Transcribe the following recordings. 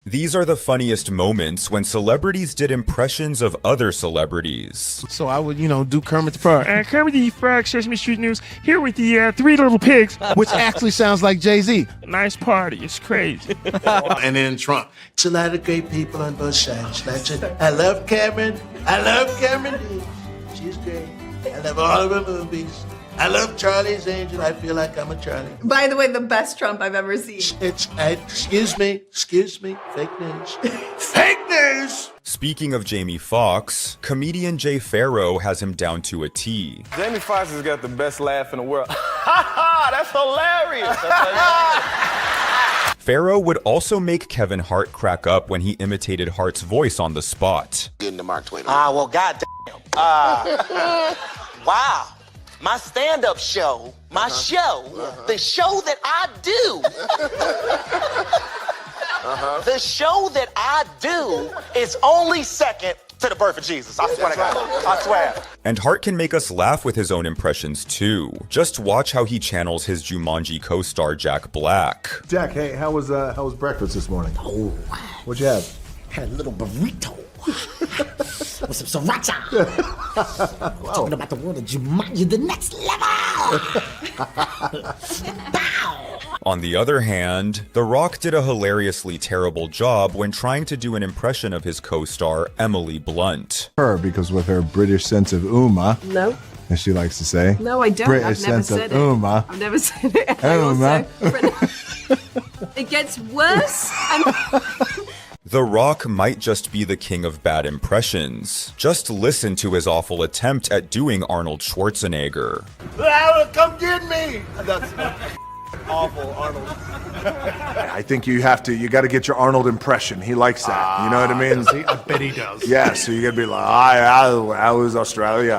These are the funniest moments when celebrities did impressions of other celebrities. So I would, do Kermit the Frog. Kermit the Frog, Sesame Street News, here with the Three Little Pigs, which actually sounds like Jay-Z. Nice party, it's crazy. And then Trump. It's a lot of great people on both sides. I love Cameron. I love Cameron. She's great. I love all of her movies. I love Charlie's Angel. I feel like I'm a Charlie. By the way, the best Trump I've ever seen. Excuse me. Fake news. Fake news! Speaking of Jamie Foxx, comedian Jay Pharoah has him down to a T. Jamie Foxx has got the best laugh in the world. Ha ha! That's hilarious! Pharoah would also make Kevin Hart crack up when he imitated Hart's voice on the spot. Getting to Mark Twain. Well, goddamn. Wow. My stand-up show, the show that I do, the show that I do is only second to the birth of Jesus. I swear to God. I swear. And Hart can make us laugh with his own impressions too. Just watch how he channels his Jumanji co-star Jack Black. Jack, hey, how was breakfast this morning? Oh, What'd you have? had a little burrito with some sriracha. We're talking about the world of Jumanji, the next level. Bow. On the other hand, The Rock did a hilariously terrible job when trying to do an impression of his co-star Emily Blunt. Her, because with her British sense of Uma, No. as she likes to say. No, I don't. British I've never sense said of it. Uma. I've never said it. Uma. It gets worse. The Rock might just be the king of bad impressions. Just listen to his awful attempt at doing Arnold Schwarzenegger. Come get me! That's awful, Arnold. I think you got to get your Arnold impression. He likes that. You know what I mean? I bet he does. Yeah, so you got to be like, I was Australia.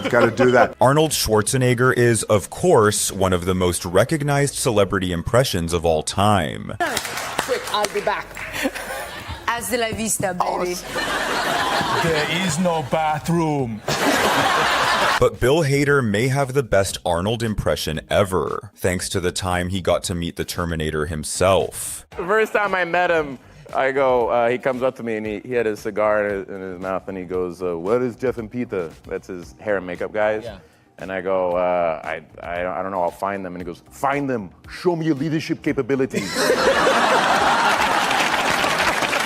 Got to do that. Arnold Schwarzenegger is, of course, one of the most recognized celebrity impressions of all time. Quick, I'll be back. Hasta la vista, baby. There is no bathroom. But Bill Hader may have the best Arnold impression ever, thanks to the time he got to meet the Terminator himself. The first time I met him, I go, he comes up to me and he had a cigar in his mouth and he goes, what is Jeff and Peter? That's his hair and makeup guys. Yeah. And I go, I don't know, I'll find them. And he goes, find them, show me your leadership capabilities.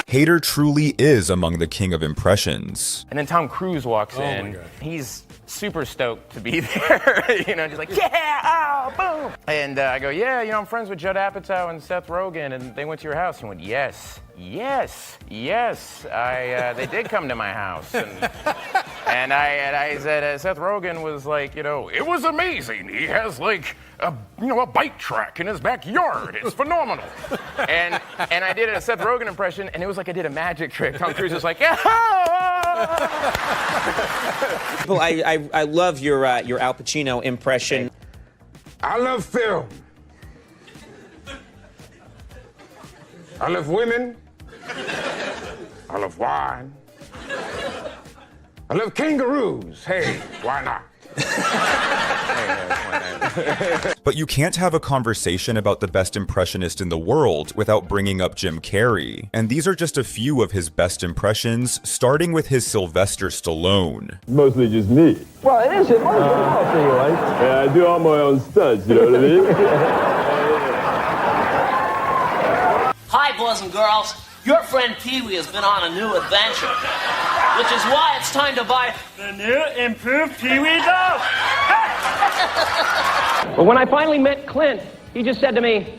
Hader truly is among the king of impressions. And then Tom Cruise walks in. He's super stoked to be there. Just like, yeah, boom. And I go, yeah, I'm friends with Judd Apatow and Seth Rogen, and they went to your house. He went, yes. They did come to my house. And I said, Seth Rogen was like, it was amazing. He has like a bike track in his backyard. It's phenomenal. And I did a Seth Rogen impression, and it was like I did a magic trick. Tom Cruise was like, yeah. Well, I love your Al Pacino impression. I love film. I love women. I love wine. I love kangaroos. Hey, why not? But you can't have a conversation about the best impressionist in the world without bringing up Jim Carrey. And these are just a few of his best impressions, starting with his Sylvester Stallone. Mostly just me. Well, it is. It works well for you, right? Yeah, I do all my own stunts, you know what I mean? Hi, boys and girls. Your friend Pee-wee has been on a new adventure, which is why it's time to buy The new improved Pee-wee doll. But when I finally met Clint, he just said to me,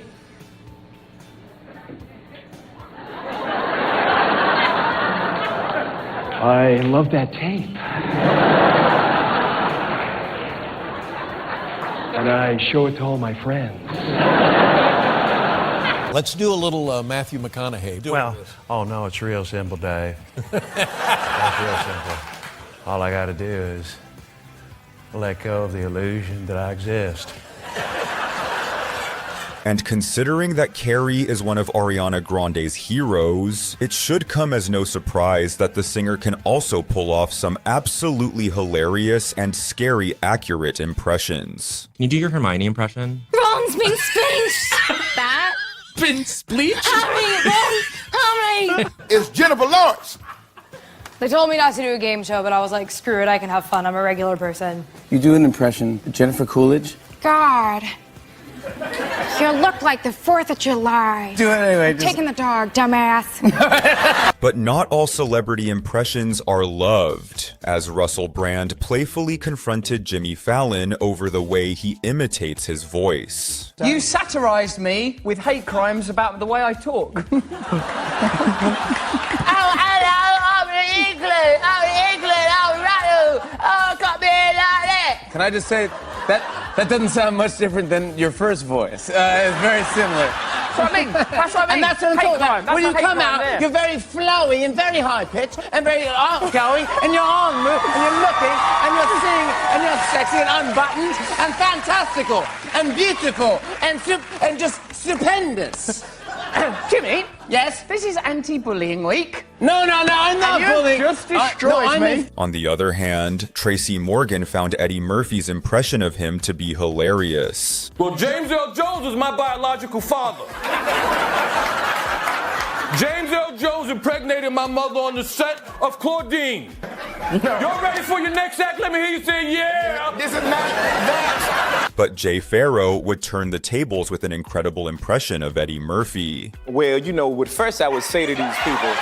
I love that tape. And I show it to all my friends. Let's do a little Matthew McConaughey. No, it's real simple, Dave. It's real simple. All I got to do is let go of the illusion that I exist. And considering that Carrey is one of Ariana Grande's heroes, it should come as no surprise that the singer can also pull off some absolutely hilarious and scary accurate impressions. Can you do your Hermione impression? Ron's been splashed. That? Been spleeched? Harry, Ron, Jennifer Lawrence. They told me not to do a game show, but I was like, screw it, I can have fun. I'm a regular person. You do an impression of Jennifer Coolidge? God. You look like the 4th of July. Do it anyway. Taking the dog, dumbass. But not all celebrity impressions are loved, as Russell Brand playfully confronted Jimmy Fallon over the way he imitates his voice. You satirized me with hate crimes about the way I talk. Oh, hello, I'm England. Oh, England. Oh, right. Oh, got me like that. Can I just say, that doesn't sound much different than your first voice. It's very similar. That's what I mean. That's what I mean. And that's what I'm talking about. When you come out, there. you're very flowy and very high pitched and very outgoing, and your arm move, and you're looking, and you're singing, and you're sexy and unbuttoned and fantastical and beautiful and just stupendous. Jimmy? Yes? This is anti-bullying week. No, I'm not bullying. You just destroyed me. On the other hand, Tracy Morgan found Eddie Murphy's impression of him to be hilarious. Well, James Earl Jones was my biological father. James Earl Jones impregnated my mother on the set of Claudine. Y'all ready for your next act? Let me hear you say, yeah. This is not that. But Jay Farrow would turn the tables with an incredible impression of Eddie Murphy. Well, you know, what first I would say to these people,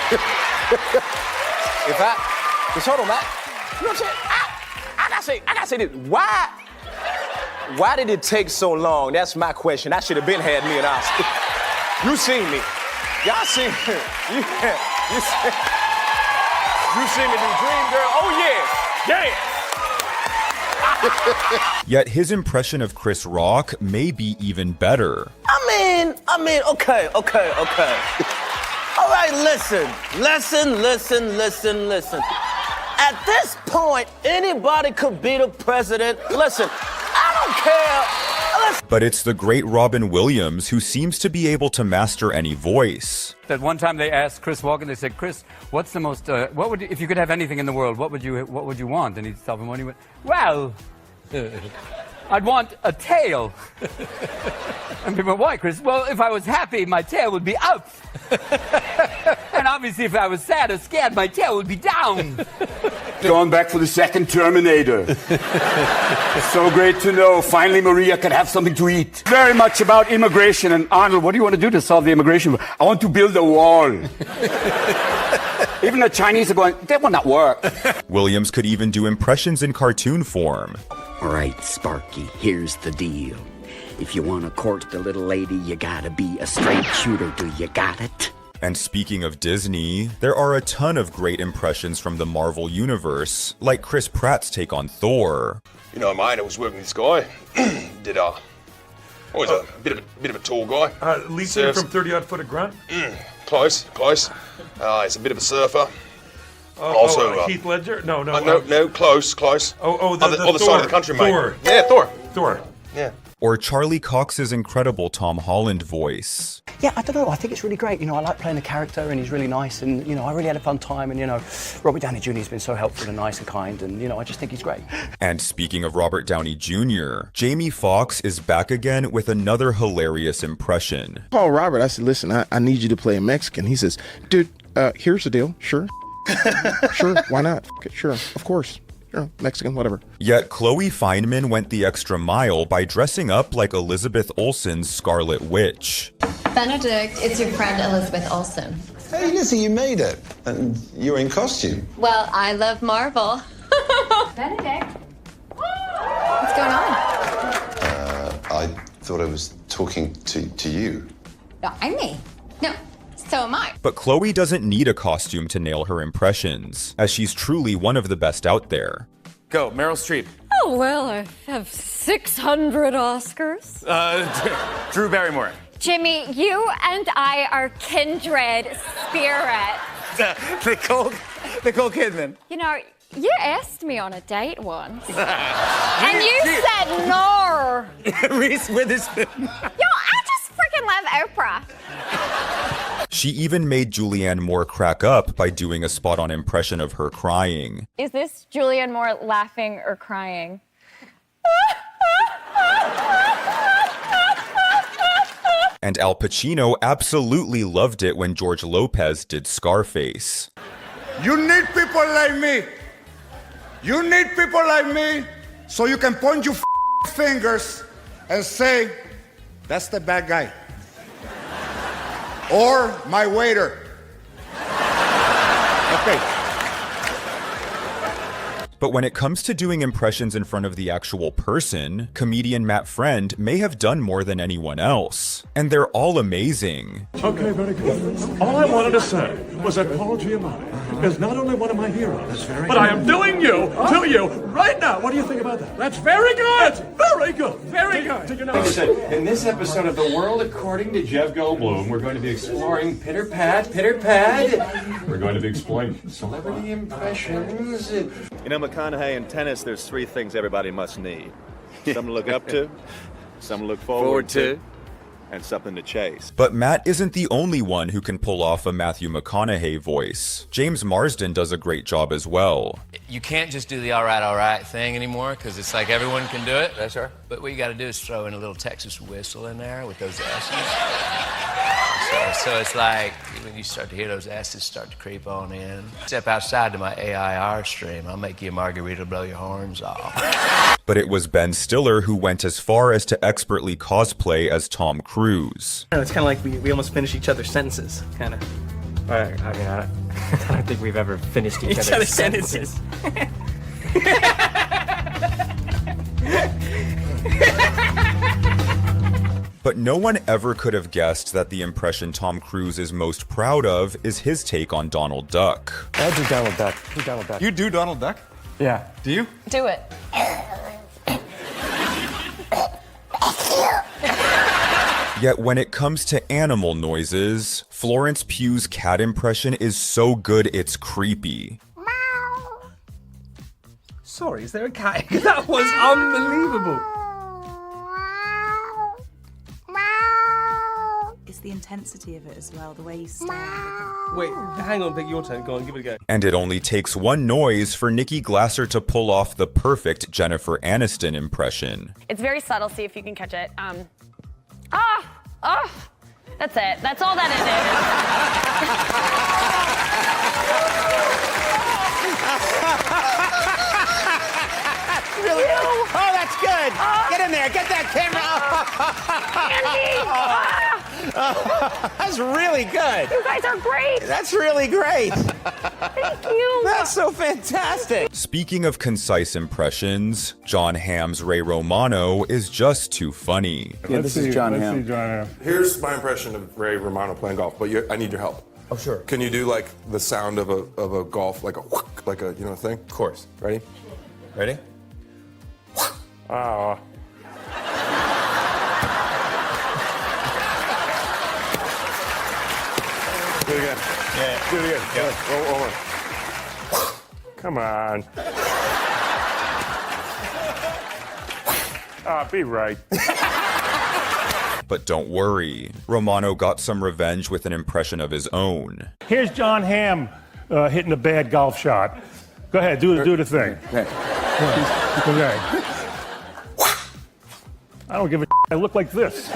just hold on, man. You know what I'm saying? I gotta say this. Why did it take so long? That's my question. I should have been had me an Oscar. You seen me. Y'all seen me. You seen me do Dream Girl? Oh, yeah. Yet his impression of Chris Rock may be even better. I mean, okay. All right, listen. At this point, anybody could be the president. Listen, I don't care. Listen. But it's the great Robin Williams who seems to be able to master any voice. That one time they asked Chris Walken, they said, Chris, what's the most, if you could have anything in the world, what would you want? And he told them, he went, well, I'd want a tail. And people went, why, Chris? Well, if I was happy, my tail would be up. And obviously, if I was sad or scared, my tail would be down. Going back for the second Terminator. So great to know. Finally, Maria can have something to eat. Very much about immigration. And Arnold, what do you want to do to solve the immigration? I want to build a wall. Even the Chinese are going, that will not work. Williams could even do impressions in cartoon form. All right, Sparky, here's the deal. If you want to court the little lady, you gotta be a straight shooter. Do you got it? And speaking of Disney, there are a ton of great impressions from the Marvel Universe, like Chris Pratt's take on Thor. You know, mate, I was working with this guy. Did always a bit of a tall guy. Lead singer from 30-odd Foot of Grunt? Close. He's a bit of a surfer. Also, Heath Ledger? No, close. Oh, the other Thor, side of the country, mate. Thor. Yeah, Thor. Yeah. Or Charlie Cox's incredible Tom Holland voice. Yeah, I don't know. I think it's really great. You know, I like playing the character, and he's really nice, and I really had a fun time. And Robert Downey Jr. has been so helpful and nice and kind, and I just think he's great. And speaking of Robert Downey Jr., Jamie Foxx is back again with another hilarious impression. Call Robert. I said, listen, I need you to play a Mexican. He says, dude, here's the deal. Sure. Sure. Why not? Sure. Of course. Sure. Mexican, whatever. Yet Chloe Fineman went the extra mile by dressing up like Elizabeth Olsen's Scarlet Witch. Benedict, it's your friend Elizabeth Olsen. Hey, listen, you made it. And you're in costume. Well, I love Marvel. Benedict? What's going on? I thought I was talking to you. I'm me. No, so am I. But Chloe doesn't need a costume to nail her impressions, as she's truly one of the best out there. Go, Meryl Streep. Oh, well, I have 600 Oscars. Drew Barrymore. Jimmy, you and I are kindred spirits. Nicole Kidman. You know, you asked me on a date once. And you said no. Reese Witherspoon. Yo, I just freaking love Oprah. She even made Julianne Moore crack up by doing a spot-on impression of her crying. Is this Julianne Moore laughing or crying? And Al Pacino absolutely loved it when George Lopez did Scarface. You need people like me. You need people like me so you can point your fingers and say, that's the bad guy. Or my waiter. Okay. But when it comes to doing impressions in front of the actual person, comedian Matt Friend may have done more than anyone else. And they're all amazing. Okay, very good. All I wanted to say was that Paul Giamatti is not only one of my heroes, but I am doing you to you right now. What do you think about that? That's very good. That's very good. Very good. Did you know? In this episode of The World According to Jeff Goldblum, we're going to be exploring pitter-pat, pitter-pat. We're going to be exploring celebrity impressions. You know, McConaughey, in tennis, there's three things everybody must need. Something to look up to, something to look forward to, and something to chase. But Matt isn't the only one who can pull off a Matthew McConaughey voice. James Marsden does a great job as well. You can't just do the all right thing anymore, because it's like everyone can do it. That's right. But what you got to do is throw in a little Texas whistle in there with those S's. So it's like when you start to hear those S's start to creep on in. Step outside to my AIR stream. I'll make you a margarita, blow your horns off. But it was Ben Stiller who went as far as to expertly cosplay as Tom Cruise. It's kind of like we almost finish each other's sentences, kind of. I don't think we've ever finished each other's sentences. But no one ever could have guessed that the impression Tom Cruise is most proud of is his take on Donald Duck. I do Donald Duck. Do Donald Duck. You do Donald Duck? Yeah. Do you? Do it. Yet when it comes to animal noises, Florence Pugh's cat impression is so good it's creepy. Sorry, is there a cat? That was unbelievable. It's the intensity of it as well, the way you stare. Wait, hang on, take your turn. Go on, give it a go. And it only takes one noise for Nikki Glasser to pull off the perfect Jennifer Aniston impression. It's very subtle, see if you can catch it. That's it. That's all that Really? Oh, that's good. Get in there. Get that camera. That's really good. You guys are great. That's really great. Thank you. That's so fantastic. Speaking of concise impressions, John Hamm's Ray Romano is just too funny. Yeah, this is John Hamm. Here's my impression of Ray Romano playing golf, but I need your help. Oh, sure. Can you do like the sound of a golf, like a you know thing? Of course. Ready? Ready? Ah. Do it again. Yeah. Do it again. Yeah. One more. Come on. Be right. But don't worry, Romano got some revenge with an impression of his own. Here's John Hamm hitting a bad golf shot. Go ahead, do the thing. Okay. Okay. I don't give a I look like this.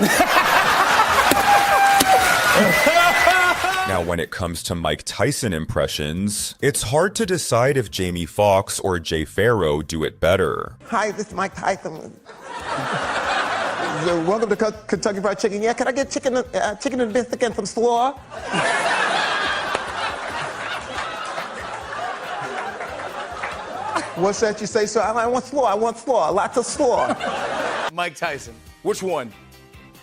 Now, when it comes to Mike Tyson impressions, it's hard to decide if Jamie Foxx or Jay Farrow do it better. Hi, this is Mike Tyson. Welcome to Kentucky Fried Chicken. Yeah, can I get chicken and biscuit and some slaw? What's that you say, sir? I want slaw, lots of slaw. Mike Tyson. Which one?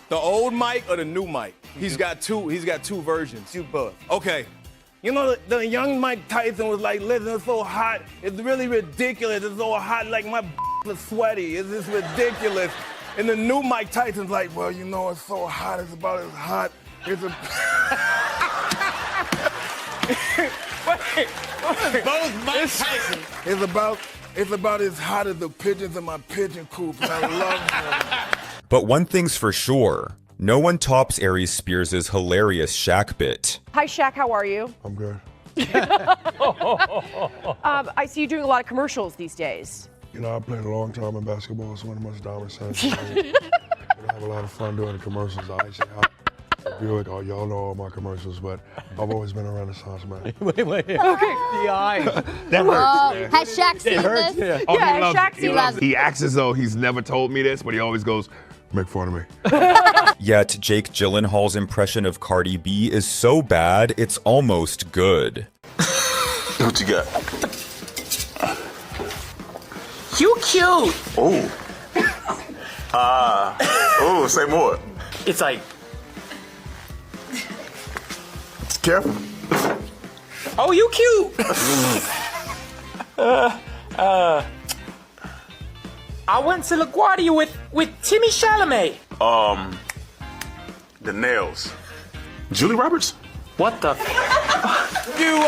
The old Mike or the new Mike? He's got two versions. You both. Okay. You know, the young Mike Tyson was like, listen, it's so hot. It's really ridiculous. It's so hot, like my is sweaty. It's just ridiculous. And the new Mike Tyson's like, well, you know, it's so hot. It's about as hot. It's a... wait. Both Mike Tyson. It's about as hot as the pigeons in my pigeon coop. And I love them. But one thing's for sure, no one tops Aries Spears' hilarious Shaq bit. Hi, Shaq. How are you? I'm good. I see you doing a lot of commercials these days. You know, I played a long time in basketball. It's one of the most dominant senses. I have a lot of fun doing the commercials. for Buick. Oh, y'all know all my commercials, but I've always been a Renaissance man. Wait. Okay, the eyes. That hurts. Has Shaq seen this? Yeah. Oh, yeah, he Shaq he loves it. He acts as though he's never told me this, but he always goes, make fun of me. Yet Jake Gyllenhaal's impression of Cardi B is so bad, it's almost good. What you got? You cute. Oh. Oh, say more. It's like, Careful. oh, you cute. I went to LaGuardia with Timmy Chalamet. The nails. Julie Roberts? What the? You,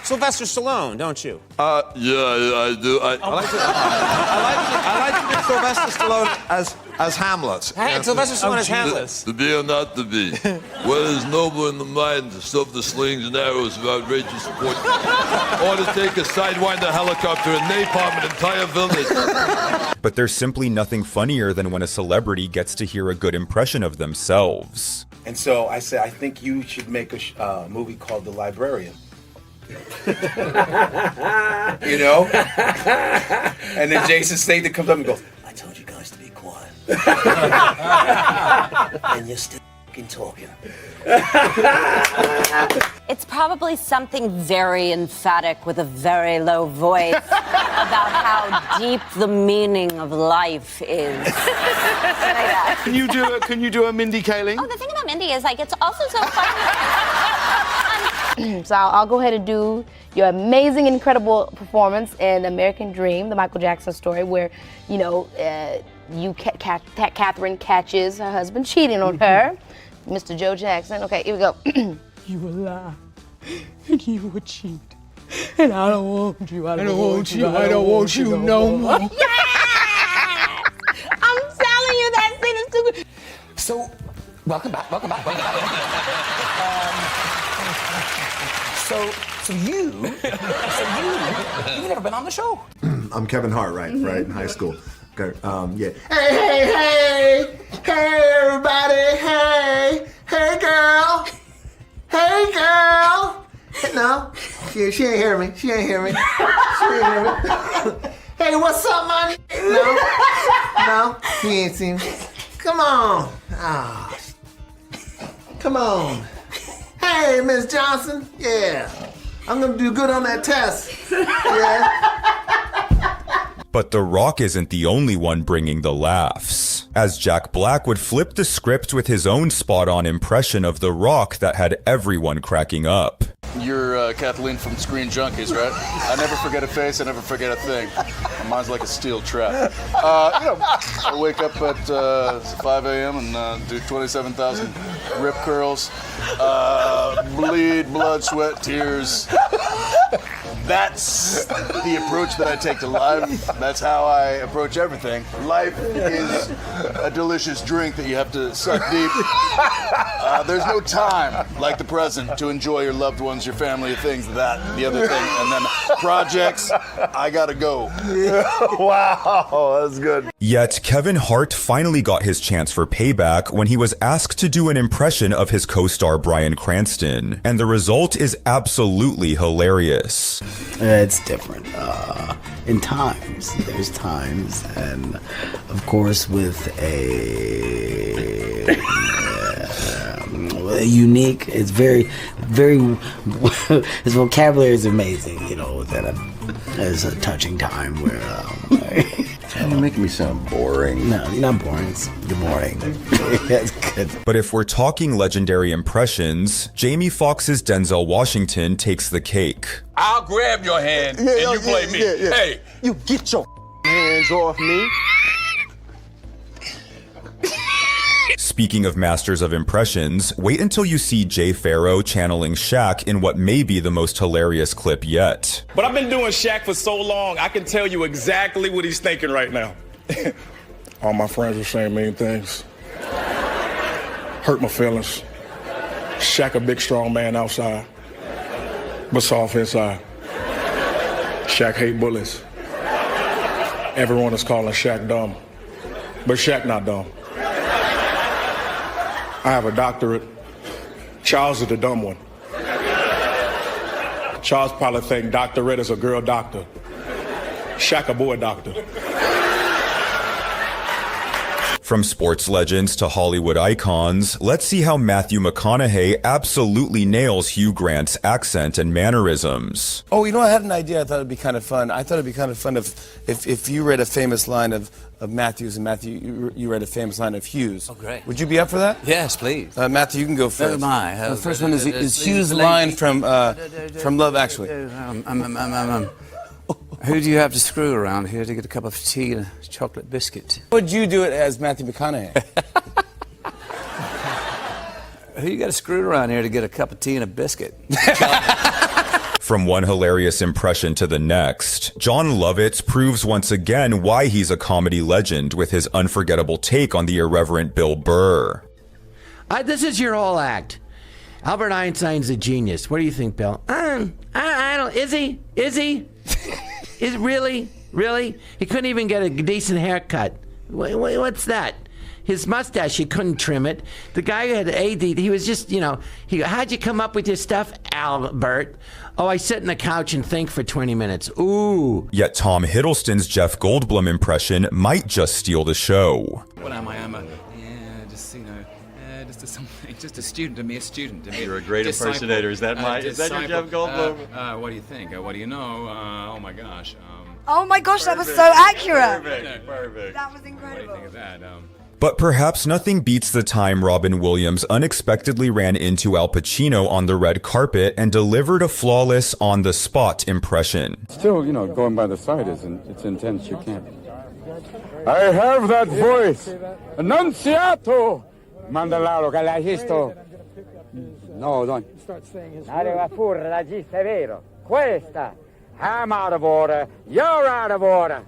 Sylvester Stallone, don't you? Yeah, I do. I like to be Sylvester Stallone as Hamlet. Hey, Sylvester Stallone as Hamlet. To be or not to be. What is noble in the mind to stuff the slings and arrows of outrageous sport, or to take a sidewinder helicopter and napalm an entire village. But there's simply nothing funnier than when a celebrity gets to hear a good impression of themselves. And so I said, I think you should make a movie called The Librarian. You know? And then Jason Statham comes up and goes, I told you guys to be quiet. And you're still fucking talking. It's probably something very emphatic with a very low voice about how deep the meaning of life is. Can you do a Mindy Kaling? Oh, the thing about Mindy is, like, it's also so funny. So I'll go ahead and do your amazing, incredible performance in American Dream, the Michael Jackson story, where, you know, Catherine catches her husband cheating on her, Mr. Joe Jackson. Okay, here we go. You will lie, and you will cheat, and I don't want you. I don't want you. I don't want you no more. Yes! I'm telling you, that scene is too good. So, welcome back. You've never been on the show. I'm Kevin Hart, right, in high school. Okay, yeah. Hey, everybody, hey, girl. No, she ain't hear me. Hey, what's up, man? No, he ain't seen me. Come on. Come on. Hey, Miss Johnson. Yeah, I'm gonna do good on that test. Yeah. But The Rock isn't the only one bringing the laughs, as Jack Black would flip the script with his own spot-on impression of The Rock that had everyone cracking up. You're Kathleen from Screen Junkies, right? I never forget a face, I never forget a thing. My mind's like a steel trap. I wake up at 5 a.m. and do 27,000 rip curls, bleed, blood, sweat, tears. That's the approach that I take to life. That's how I approach everything. Life is a delicious drink that you have to suck deep. There's no time like the present to enjoy your loved ones, your family, things, that, the other thing. And then projects, I gotta go. Wow, that's good. Yet Kevin Hart finally got his chance for payback when he was asked to do an impression of his co-star Bryan Cranston, and the result is absolutely hilarious. It's different. There's times, and of course with a unique, it's very, his vocabulary is amazing, you know, there's a touching time where, You're making me sound boring. No, you're not boring. You're boring. That's good. But if we're talking legendary impressions, Jamie Foxx's Denzel Washington takes the cake. I'll grab your hand and you play me. Yeah. Hey, you get your hands off me. Speaking of masters of impressions, wait until you see Jay Pharoah channeling Shaq in what may be the most hilarious clip yet. But I've been doing Shaq for so long, I can tell you exactly what he's thinking right now. All my friends are saying mean things. Hurt my feelings. Shaq a big, strong man outside, but soft inside. Shaq hate bullies. Everyone is calling Shaq dumb, but Shaq not dumb. I have a doctorate. Charles is the dumb one. Charles probably think doctorate is a girl doctor. Shaq a boy doctor. From sports legends to Hollywood icons, let's see how Matthew McConaughey absolutely nails Hugh Grant's accent and mannerisms. Oh, you know, I had an idea I thought it'd be kind of fun. I thought it'd be kind of fun if you read a famous line of Matthew's and Matthew, you read a famous line of Hugh's. Oh, great. Would you be up for that? Yes, please. Matthew, you can go first. So am I. The first one is Hugh's line from Love Actually. Who do you have to screw around here to get a cup of tea and a chocolate biscuit? Would you do it as Matthew McConaughey? Who you got to screw around here to get a cup of tea and a biscuit? From one hilarious impression to the next, John Lovitz proves once again why he's a comedy legend with his unforgettable take on the irreverent Bill Burr. This is your whole act. Albert Einstein's a genius. What do you think, Bill? I don't. Is he? Is really? He couldn't even get a decent haircut. What's that? His mustache, he couldn't trim it. The guy who had AD, he was just, how'd you come up with your stuff, Albert? Oh, I sit on the couch and think for 20 minutes. Ooh. Yet Tom Hiddleston's Jeff Goldblum impression might just steal the show. What am I? I'm just a student, a mere student. You're a great impersonator. Is that your Jeff Goldblum? What do you think? What do you know? Oh my gosh. Oh my gosh, that was so accurate. Perfect. That was incredible. What do you think of that? But perhaps nothing beats the time Robin Williams unexpectedly ran into Al Pacino on the red carpet and delivered a flawless on-the-spot impression. Still, going by the side it's intense. You can't. I have that voice. Annunziato. Mandalaro Galagisto. No, don't. Start saying his words. È vero. Questa. I'm out of order. You're out of order.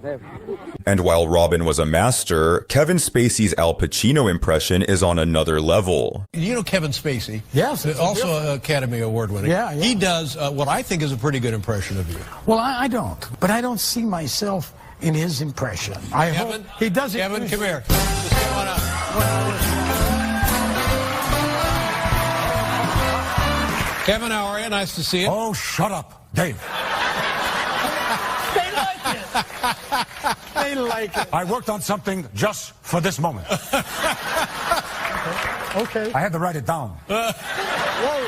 And while Robin was a master, Kevin Spacey's Al Pacino impression is on another level. You know Kevin Spacey? Yes. Also Academy Award winning. Yeah. He does what I think is a pretty good impression of you. Well, I don't. But I don't see myself in his impression. Kevin? He does it. Kevin, come here. Just come on up. Kevin, how are you? Nice to see you. Oh, shut up, Dave. They like it. They like it. I worked on something just for this moment. Okay. I had to write it down. Whoa.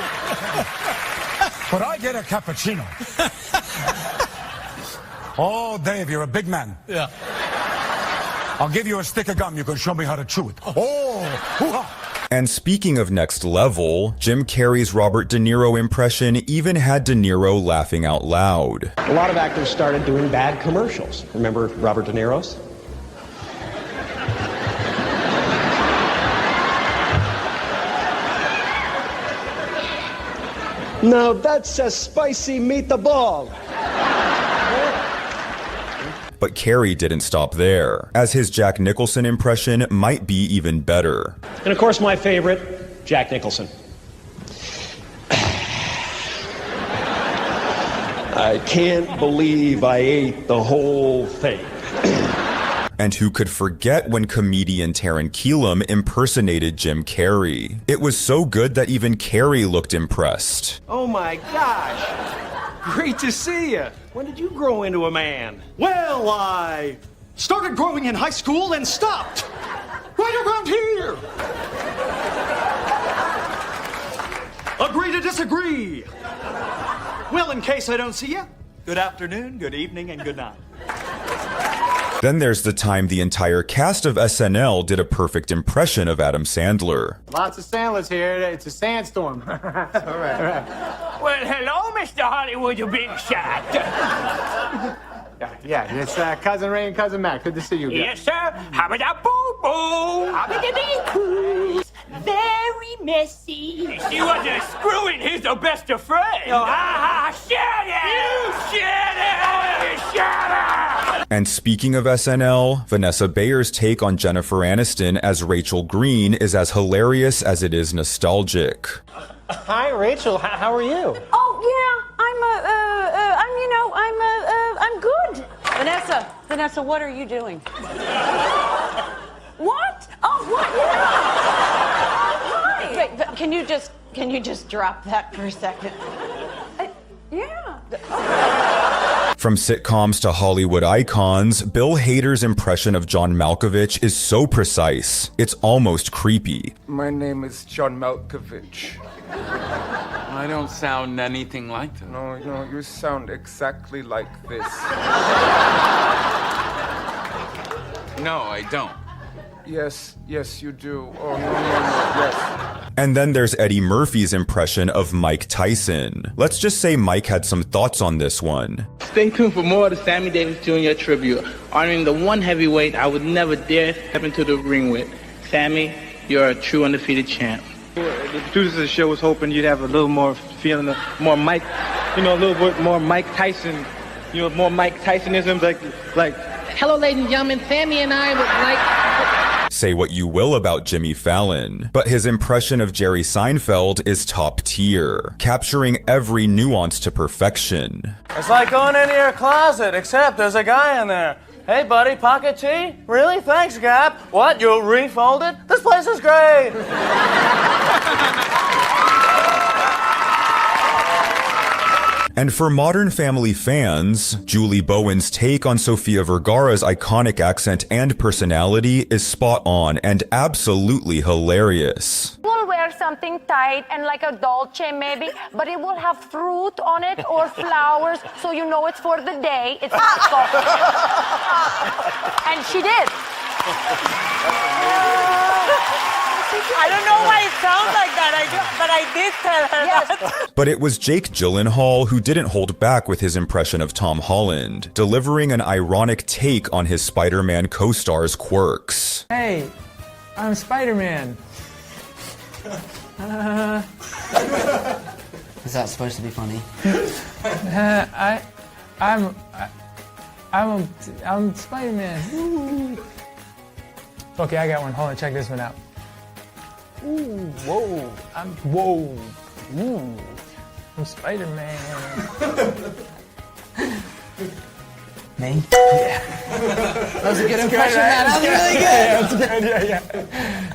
But I get a cappuccino. Oh, Dave, you're a big man. Yeah. I'll give you a stick of gum. You can show me how to chew it. Oh, hoo-ha. And speaking of next level, Jim Carrey's Robert De Niro impression even had De Niro laughing out loud. A lot of actors started doing bad commercials. Remember Robert De Niro's? Now that's a spicy meatball. But Carrey didn't stop there, as his Jack Nicholson impression might be even better. And of course my favorite, Jack Nicholson. I can't believe I ate the whole thing. And who could forget when comedian Taran Keelam impersonated Jim Carrey? It was so good that even Carrey looked impressed. Oh my gosh. Great to see you. When did you grow into a man? Well, I started growing in high school and stopped right around here. Agree to disagree. Well, in case I don't see you, good afternoon, good evening, and good night. Then there's the time the entire cast of SNL did a perfect impression of Adam Sandler. Lots of Sandlers here. It's a sandstorm. All right. Well, hello, Mr. Hollywood, you big shot. Yeah, it's Cousin Ray and Cousin Mac. Good to see you guys. Yes, sir. Habba-da-boo-boo. Habba-da-dee-boo. Very messy. She wasn't screwing. He's the best of friends. Oh, shut it! You shut it! Shut up! And speaking of SNL, Vanessa Bayer's take on Jennifer Aniston as Rachel Green is as hilarious as it is nostalgic. Hi, Rachel. How are you? Oh, yeah. I'm good. Vanessa, what are you doing? What? Oh, what? Yeah. Hi. Can you just drop that for a second? Yeah. From sitcoms to Hollywood icons, Bill Hader's impression of John Malkovich is so precise, it's almost creepy. My name is John Malkovich. I don't sound anything like that. No, you sound exactly like this. No, I don't. Yes, you do. Oh, no, yes. And then there's Eddie Murphy's impression of Mike Tyson. Let's just say Mike had some thoughts on this one. Stay tuned for more of the Sammy Davis Jr. tribute, honoring the one heavyweight I would never dare step into the ring with. Sammy, you're a true undefeated champ. The producers of the show was hoping you'd have a little more feeling, more Mike, a little bit more Mike Tyson, more Mike Tysonisms, like, hello, ladies and gentlemen, Sammy and I would like... Say what you will about Jimmy Fallon, but his impression of Jerry Seinfeld is top tier, capturing every nuance to perfection. It's like going into your closet, except there's a guy in there. Hey, buddy, pocket tea? Really? Thanks, Gap. What, you'll refold it? This place is great. And for Modern Family fans, Julie Bowen's take on Sofia Vergara's iconic accent and personality is spot on and absolutely hilarious. We'll wear something tight and like a dolce maybe, but it will have fruit on it or flowers, so you know it's for the day. It's not coffee. And she did. I don't know why it sounds like that, but I did tell her that. But it was Jake Gyllenhaal who didn't hold back with his impression of Tom Holland, delivering an ironic take on his Spider-Man co-star's quirks. Hey, I'm Spider-Man. Is that supposed to be funny? I'm Spider-Man. Okay, I got one. Hold on, check this one out. Ooh, whoa, I'm Spider-Man. Me? Yeah. That was a good impression, man. That was really good. Yeah, that's good. Yeah.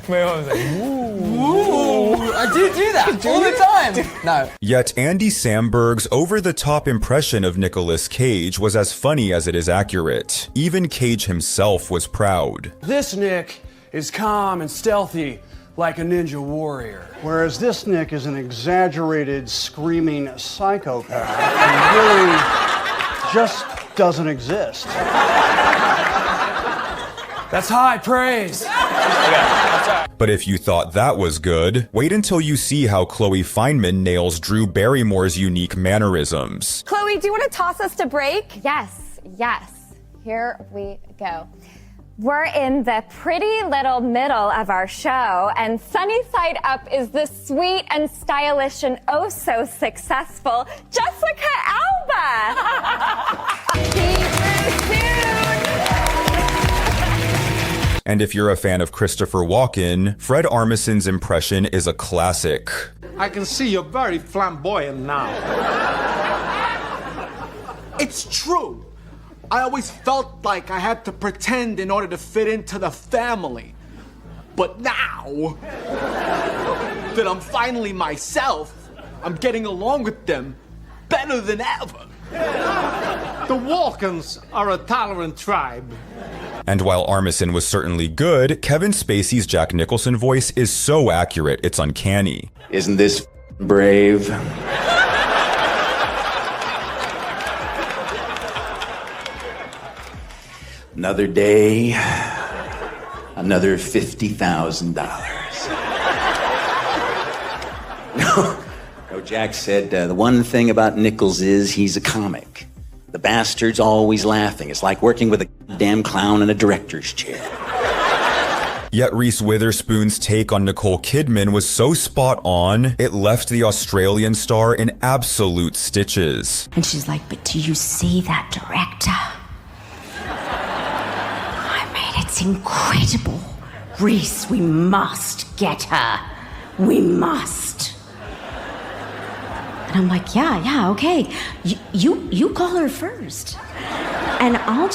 My mom was like, ooh. I do that all the time. No. Yet Andy Samberg's over-the-top impression of Nicolas Cage was as funny as it is accurate. Even Cage himself was proud. This Nick is calm and stealthy, like a ninja warrior. Whereas this Nick is an exaggerated, screaming psychopath who really just doesn't exist. That's high praise. But if you thought that was good, wait until you see how Chloe Fineman nails Drew Barrymore's unique mannerisms. Chloe, do you want to toss us to break? Yes. Here we go. We're in the pretty little middle of our show, and Sunny Side Up is the sweet and stylish and oh so successful Jessica Alba. And if you're a fan of Christopher Walken, Fred Armisen's impression is a classic. I can see you're very flamboyant now. It's true. I always felt like I had to pretend in order to fit into the family. But now that I'm finally myself, I'm getting along with them better than ever. The Walkens are a tolerant tribe. And while Armisen was certainly good, Kevin Spacey's Jack Nicholson voice is so accurate, it's uncanny. Isn't this brave? Another day, another $50,000. No, Jack said the one thing about Nichols is he's a comic. The bastard's always laughing. It's like working with a damn clown in a director's chair. Yet Reese Witherspoon's take on Nicole Kidman was so spot on, it left the Australian star in absolute stitches. And she's like, but do you see that director? It's incredible. Reese, we must get her. We must. And I'm like, yeah, okay. You call her first. And I'll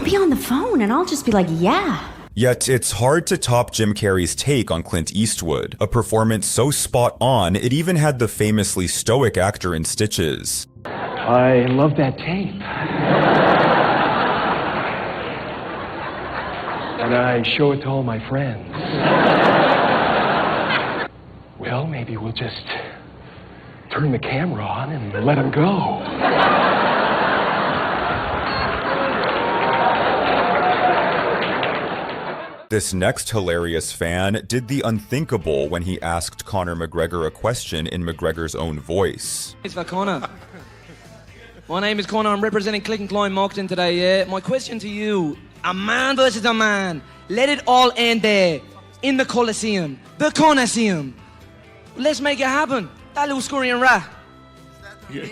be on the phone and I'll just be like, yeah, Yet it's hard to top Jim Carrey's take on Clint Eastwood, a performance so spot on it even had the famously stoic actor in stitches. I love that tape. And I show it to all my friends. Well, maybe we'll just turn the camera on and let him go. This next hilarious fan did the unthinkable when he asked Conor McGregor a question in McGregor's own voice. It's for Conor. My name is Conor. I'm representing Click and Climb Moncton today, yeah? My question to you, a man versus a man. Let it all end there, in the Coliseum, the Coliseum. Let's make it happen. That little scurry and rat.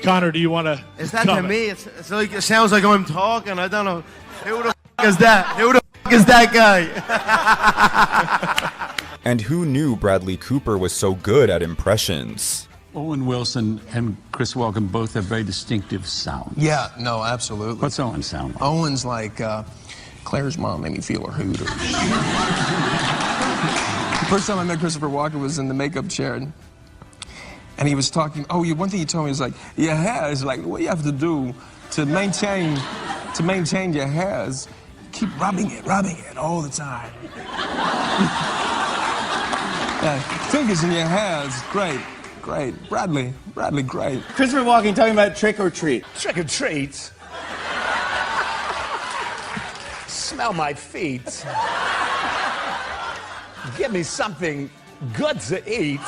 Conor, do you want to Is that to me? It's like, it sounds like I'm talking. I don't know. Who the is that? Who the is that guy? And who knew Bradley Cooper was so good at impressions? Owen Wilson and Chris Walken both have very distinctive sounds. Yeah, no, absolutely. What's Owen sound like? Owen's like, Claire's mom made me feel her hooters. The first time I met Christopher Walken was in the makeup chair, and he was talking, one thing he told me was like, your hair is like, what you have to do to maintain your hairs, keep rubbing it all the time. Yeah, fingers in your hairs, great. Bradley, great. Christopher Walken talking about trick or treat. Trick or treat? Smell my feet. Give me something good to eat.